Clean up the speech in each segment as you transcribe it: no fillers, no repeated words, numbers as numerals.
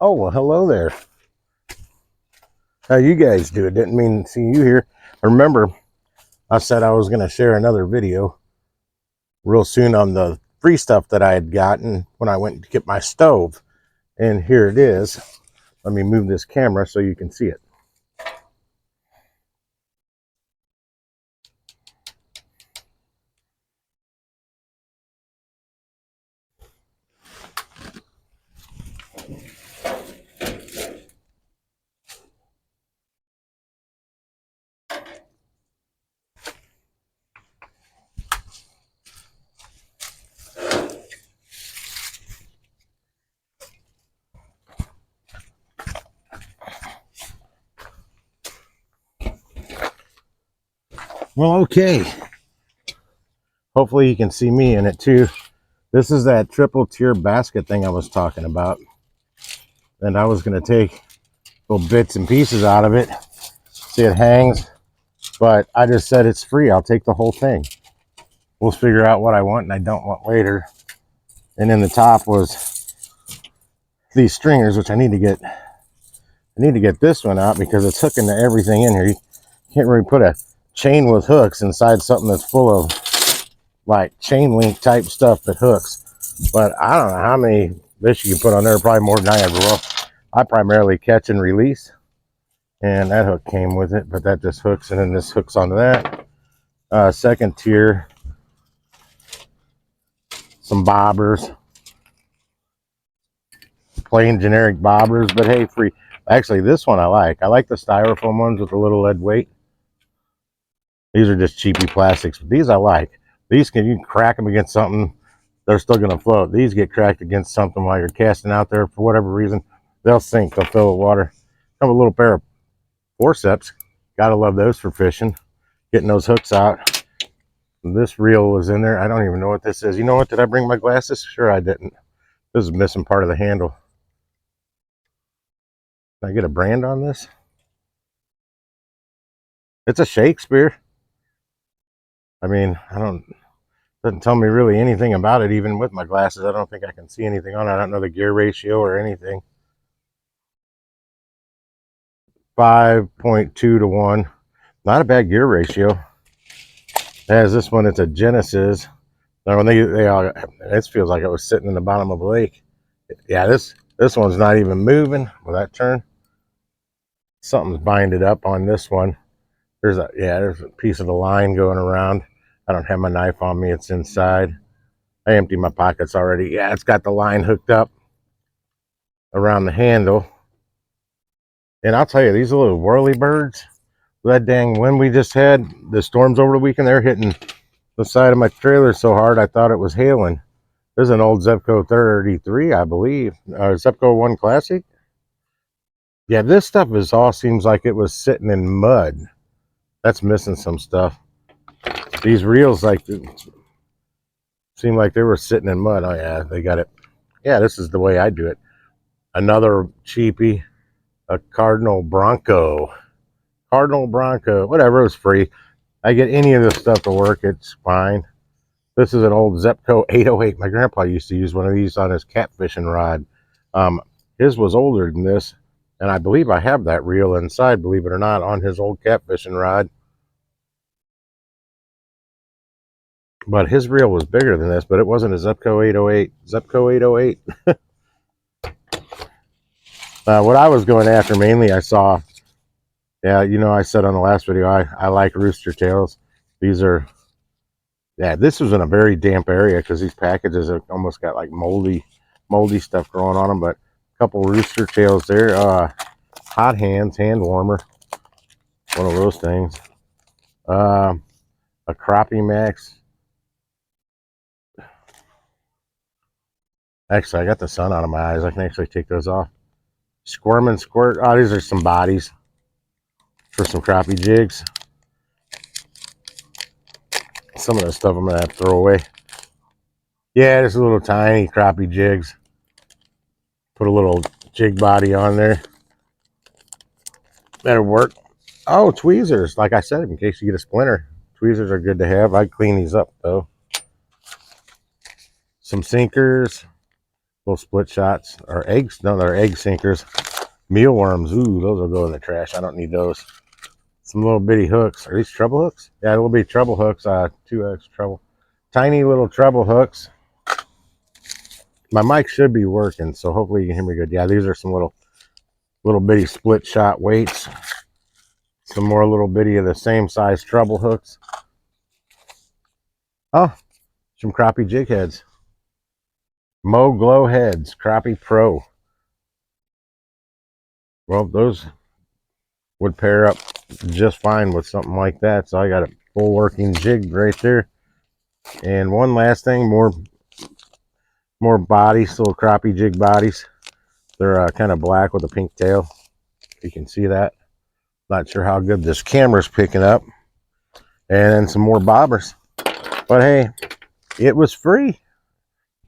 Oh, well, hello there. How you guys do? Didn't mean to see you here. Remember, I said I was going to share another video real soon on the free stuff that I had gotten when I went to get my stove. And here it is. Let me move this camera so you can see it. Well, okay. Hopefully you can see me in it too. This is that triple tier basket thing I was talking about. And I was going to take little bits and pieces out of it. See, it hangs. But I just said it's free. I'll take the whole thing. We'll figure out what I want and I don't want later. And in the top was these stringers, which I need to get. I need to get this one out because it's hooking to everything in here. You can't really put a chain with hooks inside something that's full of like chain link type stuff that hooks. But I don't know how many fish you can put on there. Probably more than I ever will. I primarily catch and release, and that hook came with it, but that just hooks, and then this hooks onto that. Second tier, some bobbers, plain generic bobbers, but hey, free. Actually, this one I like. I like the styrofoam ones with a little lead weight. These are just cheapy plastics, but these I like. These you can crack them against something, they're still going to float. These get cracked against something while you're casting out there for whatever reason, they'll sink, they'll fill with water. Have a little pair of forceps. Gotta love those for fishing. Getting those hooks out. This reel was in there. I don't even know what this is. You know what? Did I bring my glasses? Sure I didn't. This is missing part of the handle. Can I get a brand on this? It's a Shakespeare. I mean, doesn't tell me really anything about it, even with my glasses. I don't think I can see anything on it. I don't know the gear ratio or anything. 5.2 to 1. Not a bad gear ratio. As this one, it's a Genesis. Now when they all, this feels like it was sitting in the bottom of a lake. Yeah, this one's not even moving. Will that turn? Something's binded up on this one. There's a piece of the line going around. I don't have my knife on me. It's inside. I emptied my pockets already. Yeah, it's got the line hooked up around the handle. And I'll tell you, these little whirly birds, that dang wind we just had, the storms over the weekend, they're hitting the side of my trailer so hard I thought it was hailing. This is an old Zepco 33, I believe. Zepco 1 Classic. Yeah, this stuff all seems like it was sitting in mud. That's missing some stuff. These reels seem like they were sitting in mud. Oh yeah, they got it. Yeah, this is the way I do it. Another cheapie, a Cardinal Bronco, whatever, it was free. I get any of this stuff to work, it's fine. This is an old Zepco 808. My grandpa used to use one of these on his catfishing rod. His was older than this, and I believe I have that reel inside, believe it or not, on his old catfishing rod. But his reel was bigger than this, but it wasn't a Zepco 808. Zepco 808. What I was going after mainly, I saw, yeah, you know, I said on the last video, I like rooster tails. These are, yeah, this was in a very damp area because these packages have almost got like moldy stuff growing on them. But a couple rooster tails there. Hot hands, hand warmer. One of those things. A crappie max. Actually, I got the sun out of my eyes. I can actually take those off. Squirm and squirt. Oh, these are some bodies for some crappie jigs. Some of the stuff I'm gonna have to throw away. Yeah, there's a little tiny crappie jigs. Put a little jig body on there. That'll work. Oh, tweezers. Like I said, in case you get a splinter, tweezers are good to have. I'd clean these up though. Some sinkers, Little split shots or eggs. No, they're egg sinkers. Mealworms. Ooh, those will go in the trash. I don't need those. Some little bitty hooks. Are these treble hooks? Yeah, it'll be treble hooks. 2X treble. Tiny little treble hooks. My mic should be working, so hopefully you can hear me good. Yeah, these are some little bitty split shot weights. Some more little bitty of the same size treble hooks. Oh, some crappie jig heads. Mo Glow heads, Crappie Pro. Well, those would pair up just fine with something like that. So I got a full working jig right there. And one last thing, more bodies, little crappie jig bodies. They're kind of black with a pink tail. You can see that. Not sure how good this camera's picking up. And then some more bobbers. But hey, it was free.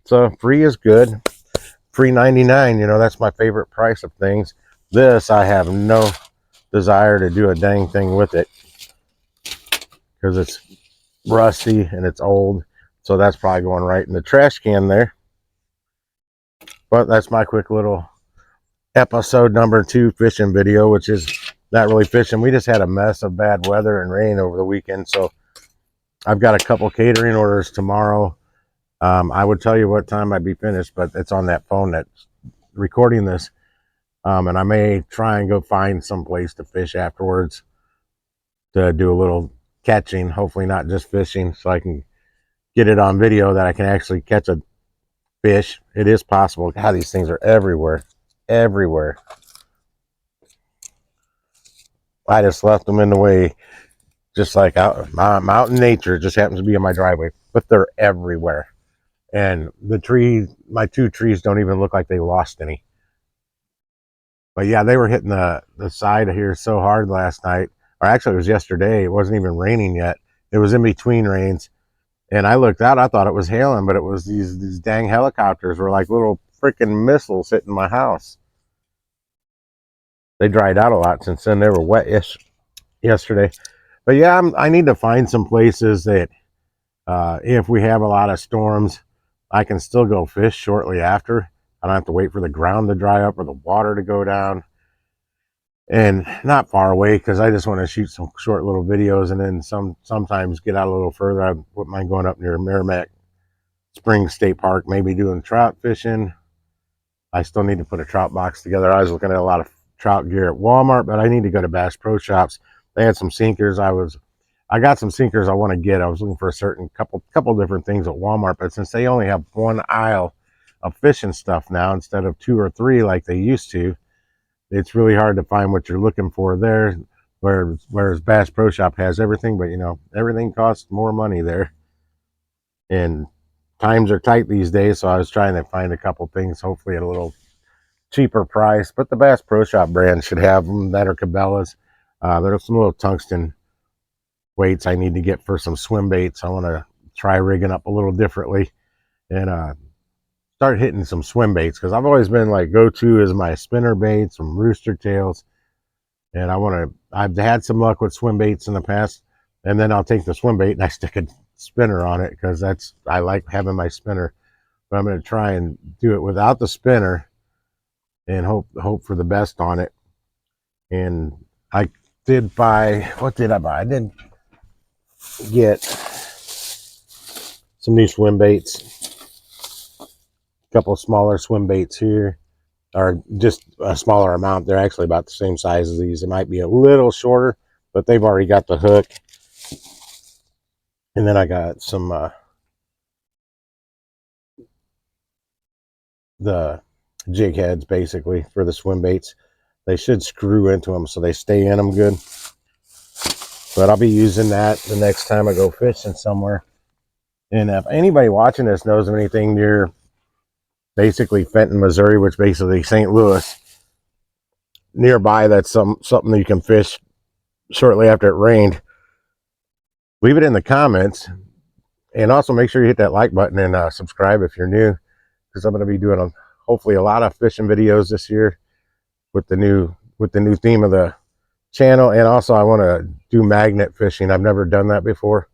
So free is good. Free 99, you know, that's my favorite price of things. This, I have no desire to do a dang thing with it because it's rusty and it's old. So that's probably going right in the trash can there. But that's my quick little episode number 2 fishing video, which is not really fishing. We just had a mess of bad weather and rain over the weekend. So I've got a couple catering orders tomorrow. I would tell you what time I'd be finished, but it's on that phone that's recording this. And I may try and go find some place to fish afterwards to do a little catching, hopefully not just fishing, so I can get it on video that I can actually catch a fish. It is possible. God, these things are everywhere. Everywhere. I just left them in the way, just like out in nature. It just happens to be in my driveway, but they're everywhere. And the tree, my 2 trees don't even look like they lost any. But yeah, they were hitting the side here so hard last night. Or actually, it was yesterday. It wasn't even raining yet. It was in between rains. And I looked out. I thought it was hailing, but it was these dang helicopters were like little freaking missiles hitting my house. They dried out a lot since then. They were wet yesterday. But yeah, I need to find some places that if we have a lot of storms, I can still go fish shortly after. I don't have to wait for the ground to dry up or the water to go down. And not far away, because I just want to shoot some short little videos and then sometimes get out a little further. I wouldn't mind going up near Merrimack Springs State Park, maybe doing trout fishing. I still need to put a trout box together. I was looking at a lot of trout gear at Walmart, but I need to go to Bass Pro Shops. They had some sinkers. I got some sinkers I want to get. I was looking for a certain couple different things at Walmart, but since they only have one aisle of fishing stuff now instead of 2 or 3 like they used to, it's really hard to find what you're looking for there. Whereas Bass Pro Shop has everything, but you know, everything costs more money there. And times are tight these days, so I was trying to find a couple things, hopefully at a little cheaper price. But the Bass Pro Shop brand should have them that are Cabela's. There's some little tungsten weights I need to get for some swim baits. I want to try rigging up a little differently and start hitting some swim baits, because I've always been like go-to is my spinner baits, some rooster tails, and I've had some luck with swim baits in the past, and then I'll take the swim bait and I stick a spinner on it because I like having my spinner. But I'm going to try and do it without the spinner and hope for the best on it. And I did buy, what did I buy? I did get some new swim baits. Couple of smaller swim baits here, or just a smaller amount. They're actually about the same size as these. It might be a little shorter, but they've already got the hook. And then I got some the jig heads basically for the swim baits. They should screw into them so they stay in them good. But I'll be using that the next time I go fishing somewhere. And if anybody watching this knows of anything near basically Fenton, Missouri, which basically St. Louis, nearby, that's something that you can fish shortly after it rained, leave it in the comments. And also make sure you hit that like button and subscribe if you're new, because I'm going to be doing hopefully a lot of fishing videos this year with the new theme of the channel. And also I want to do magnet fishing. I've never done that before.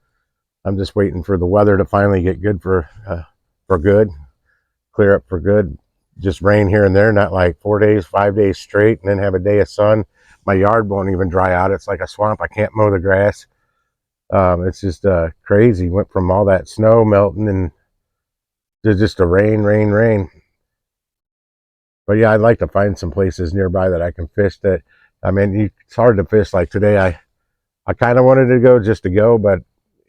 I'm just waiting for the weather to finally get good for good, clear up for good. just rain here and there, not like 4 days, 5 days straight, and then have a day of sun. My yard won't even dry out. It's like a swamp. I can't mow the grass. It's just crazy. Went from all that snow melting and to just a rain. But yeah, I'd like to find some places nearby that I can fish. That, I mean, it's hard to fish. Like today, I kind of wanted to go just to go, but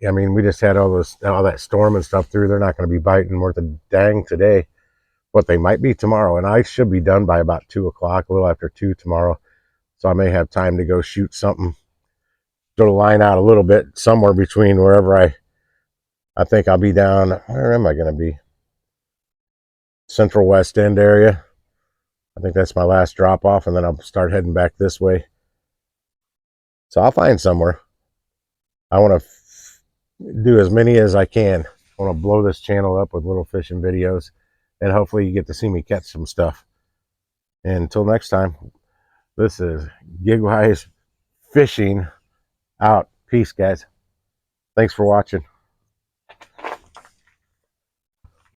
I mean, we just had all that storm and stuff through. They're not going to be biting worth a dang today, but they might be tomorrow. And I should be done by about 2 o'clock, a little after 2 tomorrow. So I may have time to go shoot something, throw the line out a little bit somewhere between wherever I think I'll be down. Where am I going to be? Central West End area. I think that's my last drop off, and then I'll start heading back this way. So I'll find somewhere. I want to do as many as I can. I want to blow this channel up with little fishing videos, and hopefully you get to see me catch some stuff. And until next time, this is GIGWISE Fishing out. Peace, guys. Thanks for watching.